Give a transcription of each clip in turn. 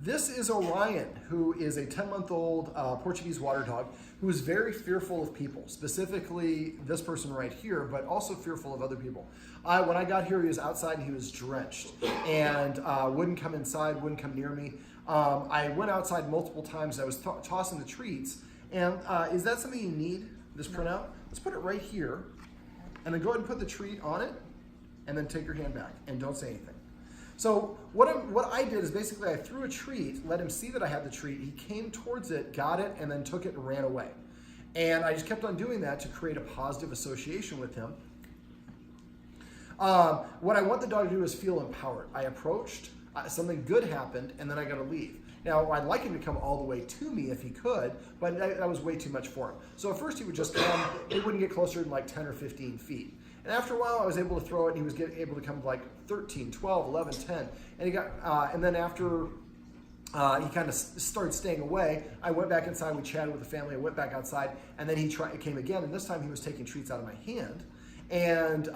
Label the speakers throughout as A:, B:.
A: This is Orion, who is a 10-month-old Portuguese water dog who is very fearful of people, specifically this person right here, but also fearful of other people. When I got here, he was outside and he was drenched and wouldn't come inside, wouldn't come near me. I went outside multiple times. I was tossing the treats. And is that something you need, this printout? Let's put it right here and then go ahead and put the treat on it and then take your hand back and don't say anything. So what I did is basically I threw a treat, let him see that I had the treat. He came towards it, got it, and then took it and ran away. And I just kept on doing that to create a positive association with him. What I want the dog to do is feel empowered. I approached, something good happened, and then I got to leave. Now, I'd like him to come all the way to me if he could, but that was way too much for him. So at first he would just come, he wouldn't get closer than like 10 or 15 feet. And after a while, I was able to throw it, and he was able to come like 13, 12, 11, 10. And he got, and then after he kind of started staying away, I went back inside, we chatted with the family, I went back outside, and then he came again, and this time he was taking treats out of my hand. And,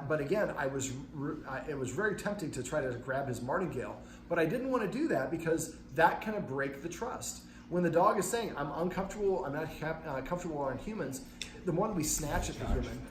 A: but again, it was very tempting to try to grab his martingale, but I didn't want to do that because that kind of breaks the trust. When the dog is saying, I'm uncomfortable, I'm not comfortable around humans, the more that we snatch at the human,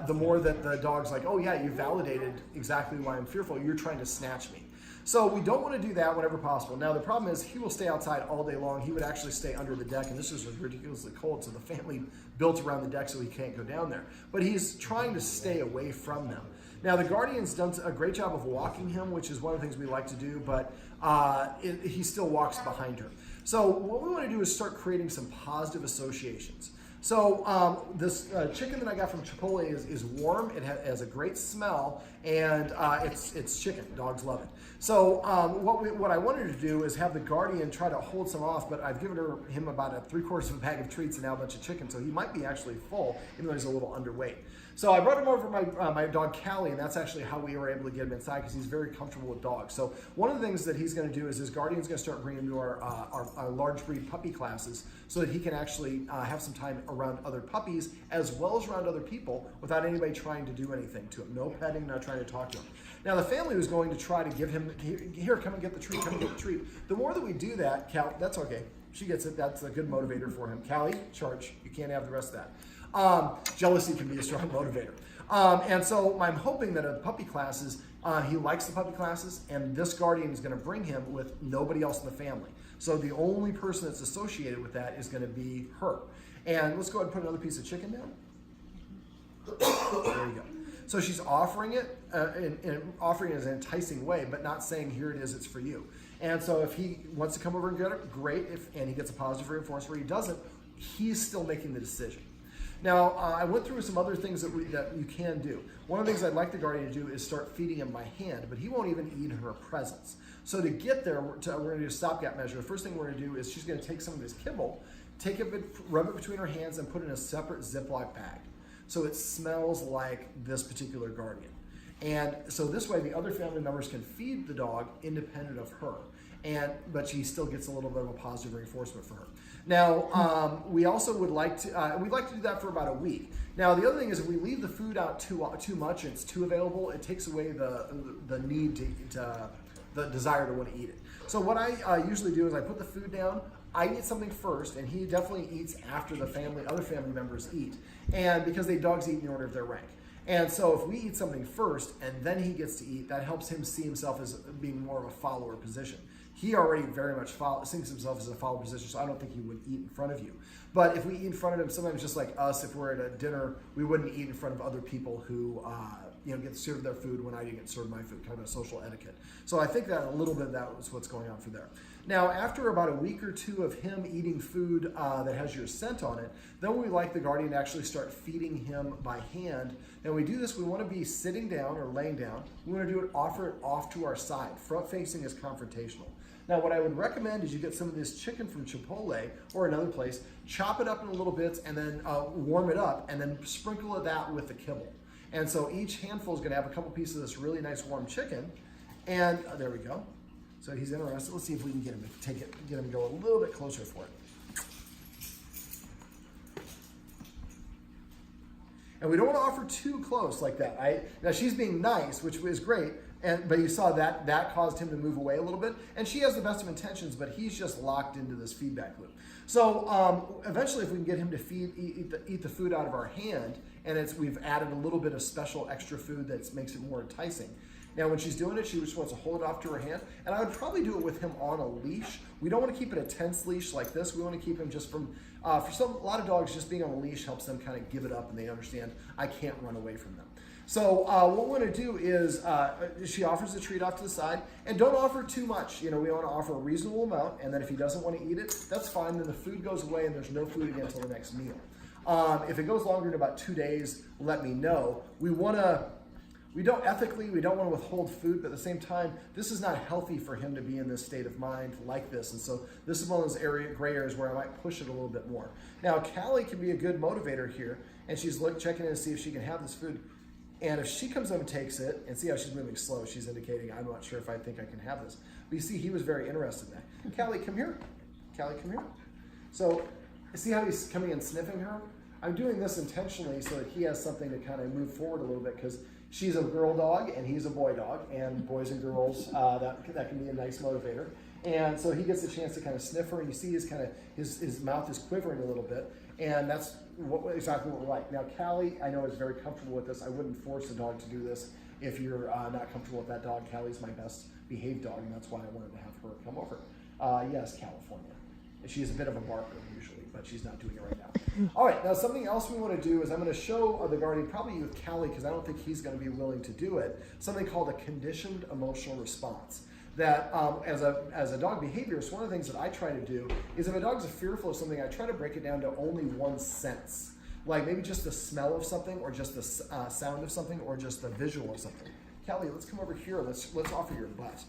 A: the more that the dog's like, oh yeah, you validated exactly why I'm fearful, you're trying to snatch me. So we don't want to do that whenever possible. Now the problem is he will stay outside all day long. He would actually stay under the deck, and this is ridiculously cold, so the family built around the deck so he can't go down there. But he's trying to stay away from them. Now the guardian's done a great job of walking him, which is one of the things we like to do, but he still walks behind her. So what we want to do is start creating some positive associations. So this chicken that I got from Chipotle is warm. It has a great smell, and it's chicken. Dogs love it. So what I wanted to do is have the guardian try to hold some off, but I've given him about 3/4 of a bag of treats and now a bunch of chicken, so he might be actually full, even though he's a little underweight. So I brought him over my dog Callie, and that's actually how we were able to get him inside because he's very comfortable with dogs. So one of the things that he's going to do is his guardian's going to start bringing him to our large breed puppy classes so that he can actually have some time around other puppies as well as around other people without anybody trying to do anything to him. No petting, not trying to talk to him. Now the family was going to try to give him, here, come and get the treat, come and get the treat. The more that we do that, that's okay. She gets it, that's a good motivator for him. Callie, charge, you can't have the rest of that. Jealousy can be a strong motivator. And so I'm hoping that at the puppy classes, he likes the puppy classes, and this guardian is going to bring him with nobody else in the family. So the only person that's associated with that is going to be her. And let's go ahead and put another piece of chicken down. There you go. So she's offering it, and offering it in an enticing way, but not saying, here it is, it's for you. And so if he wants to come over and get it, great. And he gets a positive reinforcement, where he doesn't, he's still making the decision. Now, I went through some other things that you can do. One of the things I'd like the guardian to do is start feeding him by hand, but he won't even eat in her presence. So to get there, we're going to do a stopgap measure. The first thing we're going to do is she's going to take some of his kibble, take it, rub it between her hands, and put it in a separate Ziploc bag. So it smells like this particular guardian. And so this way, the other family members can feed the dog independent of her. But she still gets a little bit of a positive reinforcement for her. Now, we also would like to, we'd like to do that for about a week. Now, the other thing is if we leave the food out too much and it's too available, it takes away the need the desire to want to eat it. So what I usually do is I put the food down, I eat something first, and he definitely eats after the other family members eat. And because dogs eat in the order of their rank. And so if we eat something first and then he gets to eat, that helps him see himself as being more of a follower position. He already very much sees himself as a follower position, so I don't think he would eat in front of you. But if we eat in front of him, sometimes just like us, if we're at a dinner, we wouldn't eat in front of other people who get served their food when I didn't get served my food, kind of a social etiquette. So I think that a little bit of that was what's going on for there. Now, after about a week or two of him eating food that has your scent on it, then we like the guardian to actually start feeding him by hand. And when we do this, we want to be sitting down or laying down. We want to do it, offer it off to our side. Front facing is confrontational. Now, what I would recommend is you get some of this chicken from Chipotle or another place, chop it up in little bits, and then warm it up, and then sprinkle that with the kibble. And so each handful is going to have a couple pieces of this really nice warm chicken. And there we go. So he's interested. Let's see if we can get him to get him to go a little bit closer for it. And we don't want to offer too close like that. Now she's being nice, which is great, But you saw that caused him to move away a little bit. And she has the best of intentions, but he's just locked into this feedback loop. So eventually, if we can get him to eat the food out of our hand, and we've added a little bit of special extra food that makes it more enticing. Now, when she's doing it, she just wants to hold it off to her hand. And I would probably do it with him on a leash. We don't want to keep it a tense leash like this. We want to keep him just from, a lot of dogs, just being on a leash helps them kind of give it up and they understand I can't run away from them. So what we're going to do is she offers the treat off to the side, and don't offer too much. We want to offer a reasonable amount, and then if he doesn't want to eat it, that's fine. Then the food goes away and there's no food again until the next meal. If it goes longer than about 2 days, let me know. We don't want to withhold food, but at the same time, this is not healthy for him to be in this state of mind like this. And so this is one of those gray areas where I might push it a little bit more. Now, Callie can be a good motivator here, and she's checking in to see if she can have this food. And if she comes up and takes it, and see how she's moving slow, she's indicating, I'm not sure if I think I can have this. But you see, he was very interested in that. Callie, come here. Callie, come here. So see how he's coming and sniffing her? I'm doing this intentionally so that he has something to kind of move forward a little bit, because she's a girl dog and he's a boy dog, and boys and girls, that can be a nice motivator. And so he gets a chance to kind of sniff her, and you see his mouth is quivering a little bit, and that's exactly what we like. Now, Callie, I know, is very comfortable with this. I wouldn't force a dog to do this if you're not comfortable with that dog. Callie's my best behaved dog, and that's why I wanted to have her come over. Yes, California. She's a bit of a barker usually, but she's not doing it right now. All right, now something else we want to do is I'm going to show the guardian, probably with Callie, because I don't think he's going to be willing to do it, something called a conditioned emotional response. That as a dog behaviorist, one of the things that I try to do is if a dog's fearful of something, I try to break it down to only one sense. Like maybe just the smell of something, or just the sound of something, or just the visual of something. Callie, let's come over here. Let's offer your butt.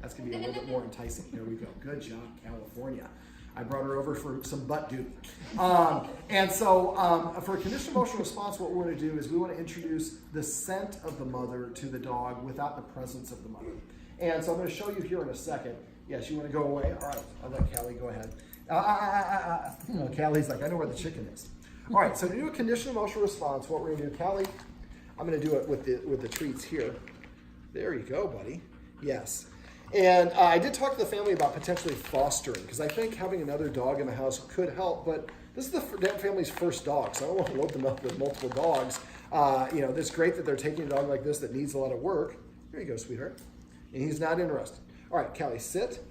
A: That's going to be a little bit more enticing. There we go. Good job, California. I brought her over for some butt duty. And so for a conditioned emotional response, what we're going to do is we want to introduce the scent of the mother to the dog without the presence of the mother. And so I'm going to show you here in a second. Yes, you want to go away? All right, I'll let Callie go ahead. Callie's like, I know where the chicken is. All right, so to do a conditioned emotional response, what we're going to do, Callie, I'm going to do it with the treats here. There you go, buddy. Yes. And I did talk to the family about potentially fostering, because I think having another dog in the house could help, but this is the family's first dog, so I don't want to load them up with multiple dogs. It's great that they're taking a dog like this that needs a lot of work. Here you go, sweetheart. And he's not interested. All right, Callie, sit.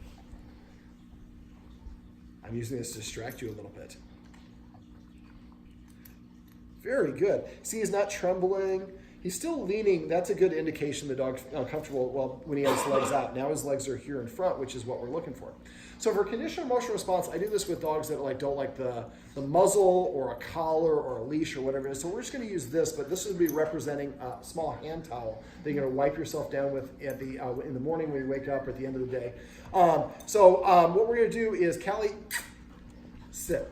A: I'm using this to distract you a little bit. Very good. See, he's not trembling. He's still leaning. That's a good indication the dog's uncomfortable when he has his legs out. Now his legs are here in front, which is what we're looking for. So for conditioned emotional response, I do this with dogs that don't like the muzzle or a collar or a leash or whatever it is. So we're just going to use this, but this would be representing a small hand towel that you're going to wipe yourself down with in the morning when you wake up or at the end of the day. What we're going to do is, Callie, sit.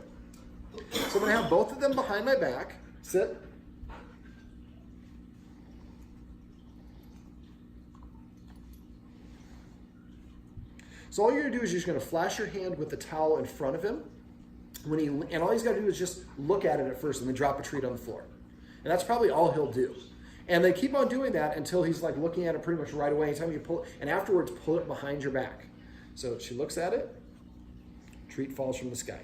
A: So I'm going to have both of them behind my back. Sit. So all you're going to do is you're just going to flash your hand with the towel in front of him. And all he's got to do is just look at it at first and then drop a treat on the floor. And that's probably all he'll do. And they keep on doing that until he's like looking at it pretty much right away. Anytime you pull it, and afterwards pull it behind your back. So she looks at it, treat falls from the sky.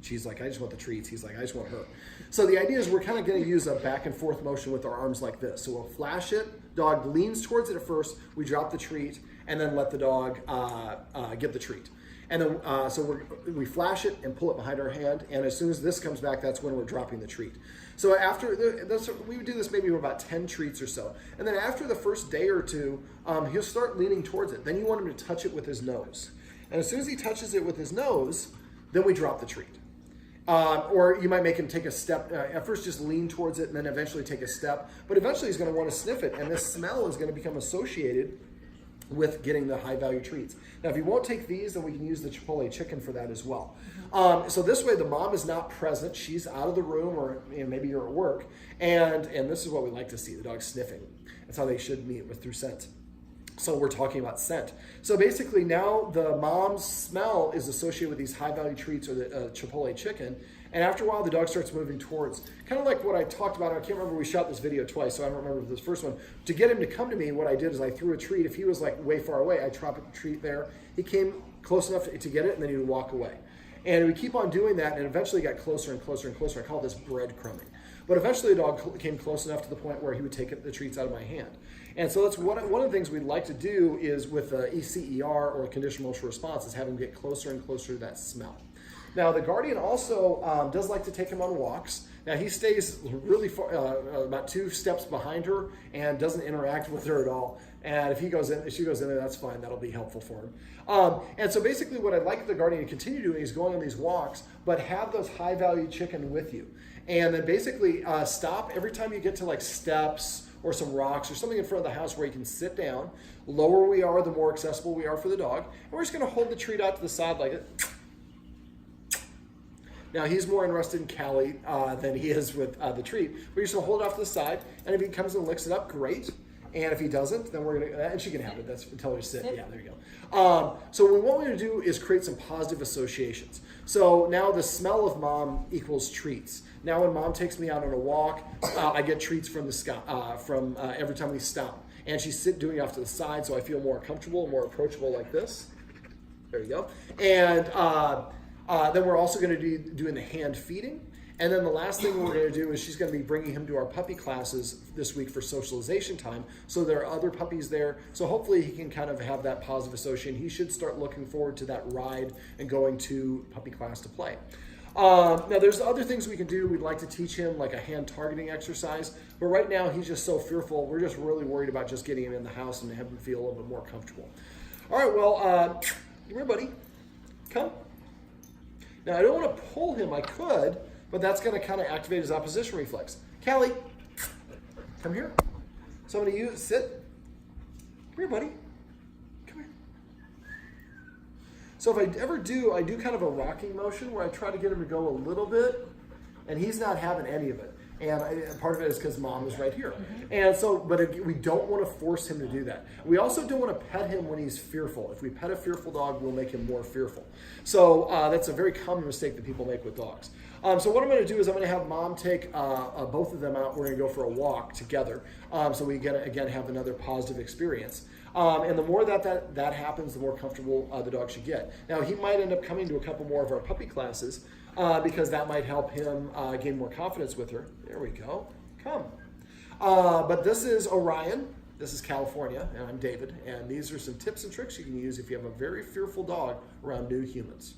A: She's like, I just want the treats. He's like, I just want her. So the idea is we're kind of going to use a back and forth motion with our arms like this. So we'll flash it. Dog leans towards it at first. We drop the treat and then let the dog get the treat. And then we flash it and pull it behind our hand. And as soon as this comes back, that's when we're dropping the treat. So we would do this maybe for about 10 treats or so. And then after the first day or two, he'll start leaning towards it. Then you want him to touch it with his nose. And as soon as he touches it with his nose, then we drop the treat. Or you might make him take a step, at first just lean towards it and then eventually take a step. But eventually he's going to want to sniff it, and this smell is going to become associated with getting the high value treats. Now, if you won't take these, then we can use the Chipotle chicken for that as well. So this way the mom is not present. She's out of the room, or maybe you're at work. And this is what we like to see, the dog sniffing. That's how they should meet, through scent. So we're talking about scent. So basically now the mom's smell is associated with these high value treats or the Chipotle chicken. And after a while, the dog starts moving towards. Kind of like what I talked about. I can't remember, we shot this video twice, so I don't remember this first one. To get him to come to me, what I did is I threw a treat. If he was like way far away, I dropped a treat there. He came close enough to get it, and then he would walk away. And we keep on doing that, and eventually got closer and closer and closer. I call this breadcrumbing. But eventually the dog came close enough to the point where he would take the treats out of my hand. And so that's one of the things we'd like to do is with ECER, or conditional emotional response, is have him get closer and closer to that smell. Now, the guardian also does like to take him on walks. Now, he stays really far, about 2 steps behind her, and doesn't interact with her at all. And if she goes in there, that's fine. That'll be helpful for him. And so basically what I'd like the guardian to continue doing is going on these walks, but have those high-value chicken with you. And then basically stop every time you get to like steps or some rocks or something in front of the house where you can sit down. Lower we are, the more accessible we are for the dog. And we're just going to hold the treat out to the side like it. Now, he's more interested in Callie than he is with the treat. We're just going to hold it off to the side, and if he comes and licks it up, great. And if he doesn't, then we're going to, and she can have it. That's until we sit. Yeah, there you go. So what we want to do is create some positive associations. So now the smell of mom equals treats. Now when mom takes me out on a walk, I get treats from every time we stop. And she's doing it off to the side, so I feel more comfortable and more approachable like this. There you go. And then we're also going to be doing the hand feeding. And then the last thing we're going to do is she's going to be bringing him to our puppy classes this week for socialization time. So there are other puppies there. So hopefully he can kind of have that positive association. He should start looking forward to that ride and going to puppy class to play. Now there's other things we can do. We'd like to teach him like a hand targeting exercise. But right now he's just so fearful. We're just really worried about just getting him in the house and having him feel a little bit more comfortable. All right, well, come here, buddy. Come. Now I don't want to pull him. I could. But that's going to kind of activate his opposition reflex. Callie, come here. So I'm going to use, sit. Come here, buddy. Come here. So if I ever do, I do kind of a rocking motion where I try to get him to go a little bit, and he's not having any of it. And part of it is because mom is right here. And so, but we don't want to force him to do that. We also don't want to pet him when he's fearful. If we pet a fearful dog, we'll make him more fearful. So that's a very common mistake that people make with dogs. So what I'm going to do is I'm going to have mom take both of them out. We're going to go for a walk together. So we again have another positive experience. And the more that happens, the more comfortable the dog should get. Now, he might end up coming to a couple more of our puppy classes because that might help him gain more confidence with her. There we go. Come. But this is Orion. This is California, and I'm David. And these are some tips and tricks you can use if you have a very fearful dog around new humans.